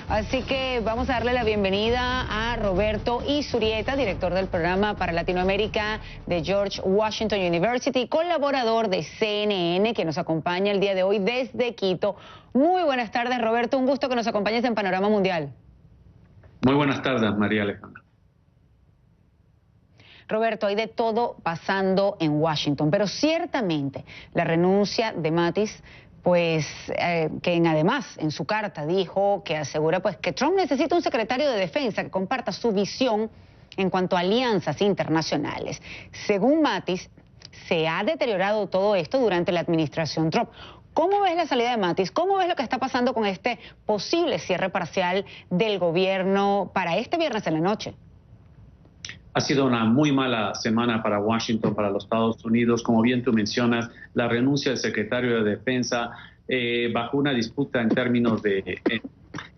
Así que vamos a darle la bienvenida a Roberto Izurieta, director del programa para Latinoamérica de George Washington University, colaborador de CNN, que nos acompaña el día de hoy desde Quito. Muy buenas tardes, Roberto. Un gusto que nos acompañes en Panorama Mundial. Muy buenas tardes, María Alejandra. Roberto, hay de todo pasando en Washington, pero ciertamente la renuncia de Mattis, pues quien además en su carta dijo que asegura pues que Trump necesita un secretario de defensa que comparta su visión en cuanto a alianzas internacionales. Según Mattis, se ha deteriorado todo esto durante la administración Trump. ¿Cómo ves la salida de Mattis? ¿Cómo ves lo que está pasando con este posible cierre parcial del gobierno para este viernes en la noche? Ha sido una muy mala semana para Washington, para los Estados Unidos. Como bien tú mencionas, la renuncia del secretario de Defensa bajo una disputa en términos de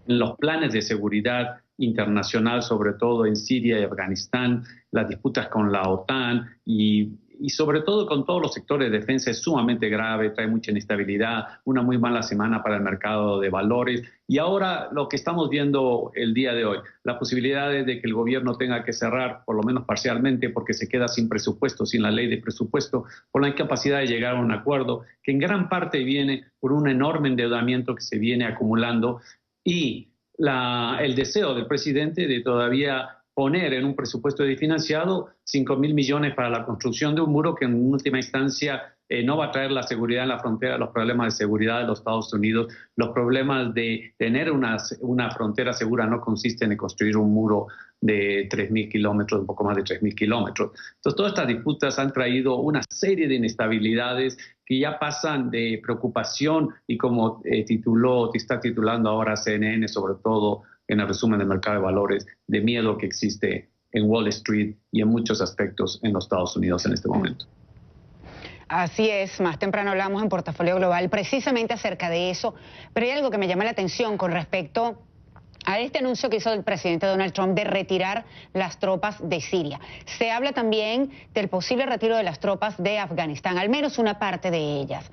los planes de seguridad internacional, sobre todo en Siria y Afganistán, las disputas con la OTAN y sobre todo con todos los sectores de defensa es sumamente grave, trae mucha inestabilidad, una muy mala semana para el mercado de valores. Y ahora lo que estamos viendo el día de hoy, la posibilidad de que el gobierno tenga que cerrar, por lo menos parcialmente, porque se queda sin presupuesto, sin la ley de presupuesto, por la incapacidad de llegar a un acuerdo, que en gran parte viene por un enorme endeudamiento que se viene acumulando y el deseo del presidente de todavía poner en un presupuesto financiado 5.000 millones para la construcción de un muro que en última instancia no va a traer la seguridad en la frontera, los problemas de seguridad de los Estados Unidos, los problemas de tener una frontera segura no consisten en construir un muro de 3.000 kilómetros, un poco más de 3.000 kilómetros. Entonces, todas estas disputas han traído una serie de inestabilidades que ya pasan de preocupación y como está titulando ahora CNN, sobre todo en el resumen del mercado de valores, de miedo que existe en Wall Street y en muchos aspectos en los Estados Unidos en este momento. Así es, más temprano hablamos en Portafolio Global precisamente acerca de eso, pero hay algo que me llama la atención con respecto a este anuncio que hizo el presidente Donald Trump de retirar las tropas de Siria. Se habla también del posible retiro de las tropas de Afganistán, al menos una parte de ellas.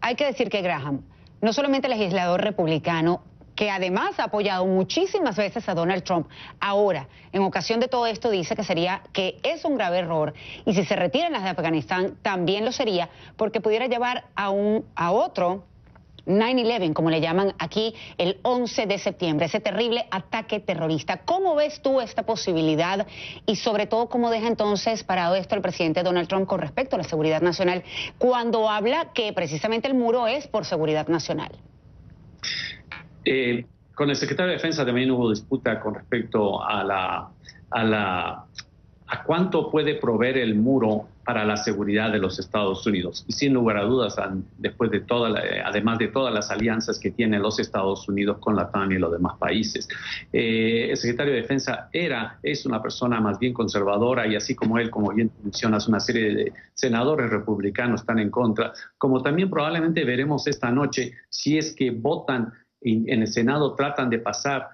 Hay que decir que Graham, no solamente legislador republicano, que además ha apoyado muchísimas veces a Donald Trump, ahora, en ocasión de todo esto, dice que es un grave error y si se retiran las de Afganistán, también lo sería, porque pudiera llevar a otro 9/11, como le llaman aquí, el 11 de septiembre, ese terrible ataque terrorista. ¿Cómo ves tú esta posibilidad y sobre todo cómo deja entonces parado esto el presidente Donald Trump con respecto a la seguridad nacional cuando habla que precisamente el muro es por seguridad nacional? Con el secretario de Defensa también hubo disputa con respecto a cuánto puede proveer el muro para la seguridad de los Estados Unidos. Y sin lugar a dudas, después de además de todas las alianzas que tienen los Estados Unidos con la OTAN y los demás países, el secretario de Defensa es una persona más bien conservadora y así como él, como bien mencionas, una serie de senadores republicanos están en contra, como también probablemente veremos esta noche si es que votan en el Senado, tratan de pasar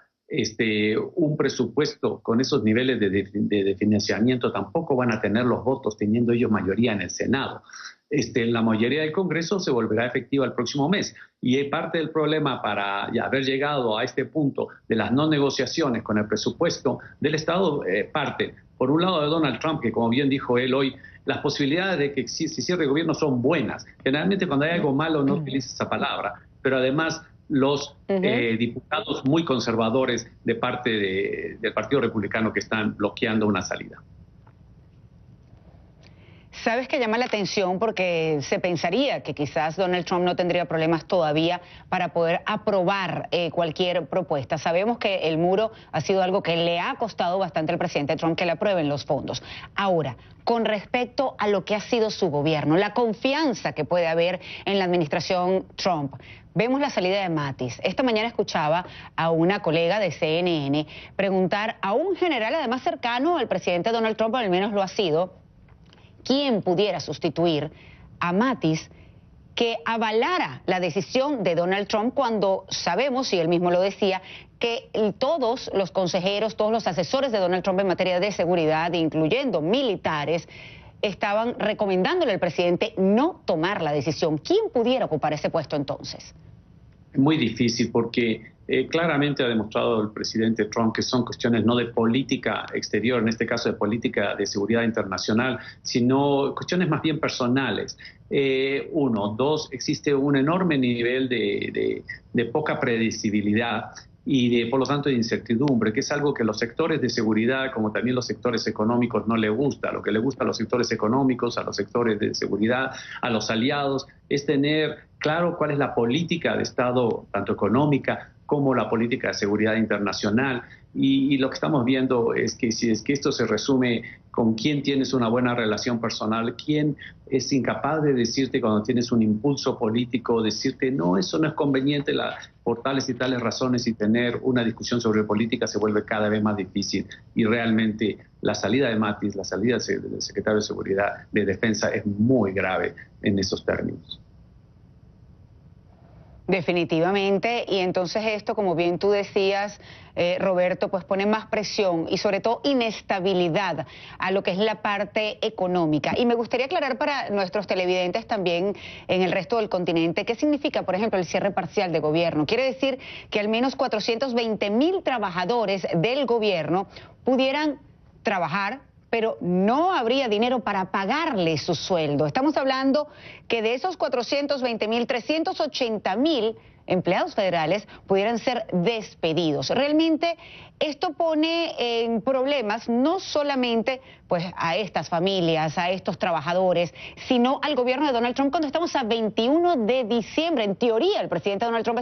un presupuesto con esos niveles de financiamiento, tampoco van a tener los votos teniendo ellos mayoría en el Senado. La mayoría del Congreso se volverá efectiva el próximo mes y parte del problema para haber llegado a este punto de las no negociaciones con el presupuesto del Estado parte, por un lado, de Donald Trump, que como bien dijo él hoy, las posibilidades de que se cierre el gobierno son buenas. Generalmente cuando hay algo malo no utiliza esa palabra, pero además los diputados muy conservadores de parte del Partido Republicano que están bloqueando una salida. Sabes que llama la atención porque se pensaría que quizás Donald Trump no tendría problemas todavía para poder aprobar cualquier propuesta. Sabemos que el muro ha sido algo que le ha costado bastante al presidente Trump que le aprueben los fondos. Ahora, con respecto a lo que ha sido su gobierno, la confianza que puede haber en la administración Trump, vemos la salida de Mattis. Esta mañana escuchaba a una colega de CNN preguntar a un general además cercano al presidente Donald Trump, al menos lo ha sido, quién pudiera sustituir a Mattis que avalara la decisión de Donald Trump cuando sabemos, y él mismo lo decía, que todos los consejeros, todos los asesores de Donald Trump en materia de seguridad, incluyendo militares, estaban recomendándole al presidente no tomar la decisión. ¿Quién pudiera ocupar ese puesto entonces? Muy difícil porque Claramente ha demostrado el presidente Trump que son cuestiones no de política exterior, en este caso de política de seguridad internacional, sino cuestiones más bien personales. Uno. Dos, existe un enorme nivel de poca predecibilidad y por lo tanto de incertidumbre, que es algo que los sectores de seguridad, como también los sectores económicos, no les gusta. Lo que le gusta a los sectores económicos, a los sectores de seguridad, a los aliados, es tener claro cuál es la política de Estado, tanto económica como la política de seguridad internacional. Y lo que estamos viendo es que si es que esto se resume con quién tienes una buena relación personal, quién es incapaz de decirte cuando tienes un impulso político, decirte no, eso no es conveniente por tales y tales razones, y tener una discusión sobre política se vuelve cada vez más difícil. Y realmente la salida de Mattis, la salida del secretario de Seguridad de Defensa es muy grave en esos términos. Definitivamente, y entonces esto, como bien tú decías, Roberto, pues pone más presión y sobre todo inestabilidad a lo que es la parte económica. Y me gustaría aclarar para nuestros televidentes también en el resto del continente qué significa, por ejemplo, el cierre parcial de gobierno. Quiere decir que al menos 420,000 trabajadores del gobierno pudieran trabajar, pero no habría dinero para pagarle su sueldo. Estamos hablando que de esos 420,000, 380,000 empleados federales pudieran ser despedidos. Realmente esto pone en problemas no solamente pues a estas familias, a estos trabajadores, sino al gobierno de Donald Trump cuando estamos a 21 de diciembre. En teoría, el presidente Donald Trump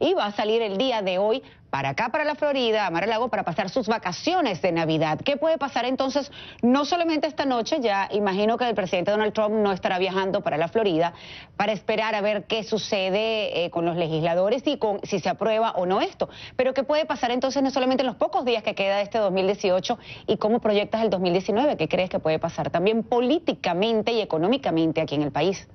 iba a salir el día de hoy para acá, para la Florida, a Mar-a-Lago, para pasar sus vacaciones de Navidad. ¿Qué puede pasar entonces? No solamente esta noche, ya imagino que el presidente Donald Trump no estará viajando para la Florida para esperar a ver qué sucede con los legisladores y con si se aprueba o no esto. Pero ¿qué puede pasar entonces no solamente en los pocos días que queda de este 2018 y cómo proyectas el 2019? ¿Qué crees que puede pasar también políticamente y económicamente aquí en el país?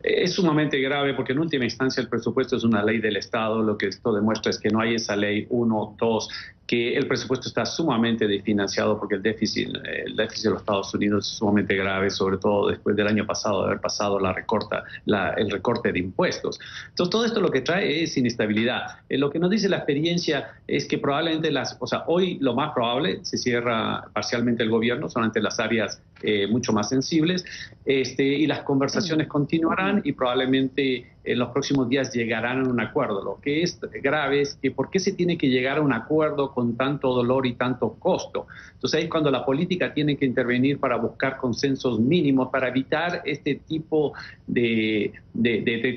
Es sumamente grave porque en última instancia el presupuesto es una ley del Estado. Lo que esto demuestra es que no hay esa ley. Uno, dos, que el presupuesto está sumamente desfinanciado porque el déficit de los Estados Unidos es sumamente grave, sobre todo después del año pasado, de haber pasado el recorte de impuestos. Entonces todo esto lo que trae es inestabilidad. Lo que nos dice la experiencia es que probablemente hoy lo más probable se cierra parcialmente el gobierno, solamente las áreas mucho más sensibles, y las conversaciones continuarán y probablemente en los próximos días llegarán a un acuerdo. Lo que es grave es que ¿por qué se tiene que llegar a un acuerdo con tanto dolor y tanto costo? Entonces ahí es cuando la política tiene que intervenir para buscar consensos mínimos, para evitar este tipo de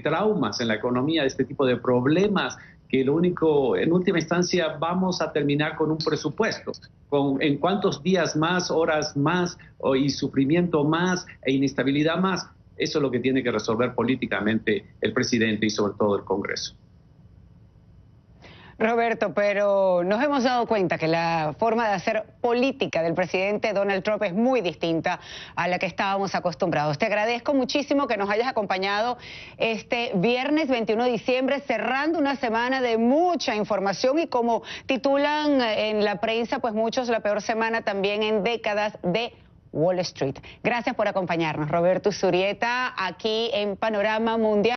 traumas en la economía, este tipo de problemas, que lo único, en última instancia, vamos a terminar con un presupuesto. En cuántos días más, horas más, y sufrimiento más, e inestabilidad más. Eso es lo que tiene que resolver políticamente el presidente y sobre todo el Congreso. Roberto, pero nos hemos dado cuenta que la forma de hacer política del presidente Donald Trump es muy distinta a la que estábamos acostumbrados. Te agradezco muchísimo que nos hayas acompañado este viernes 21 de diciembre, cerrando una semana de mucha información y como titulan en la prensa, pues muchos, la peor semana también en décadas de Wall Street. Gracias por acompañarnos, Roberto Zurrieta, aquí en Panorama Mundial.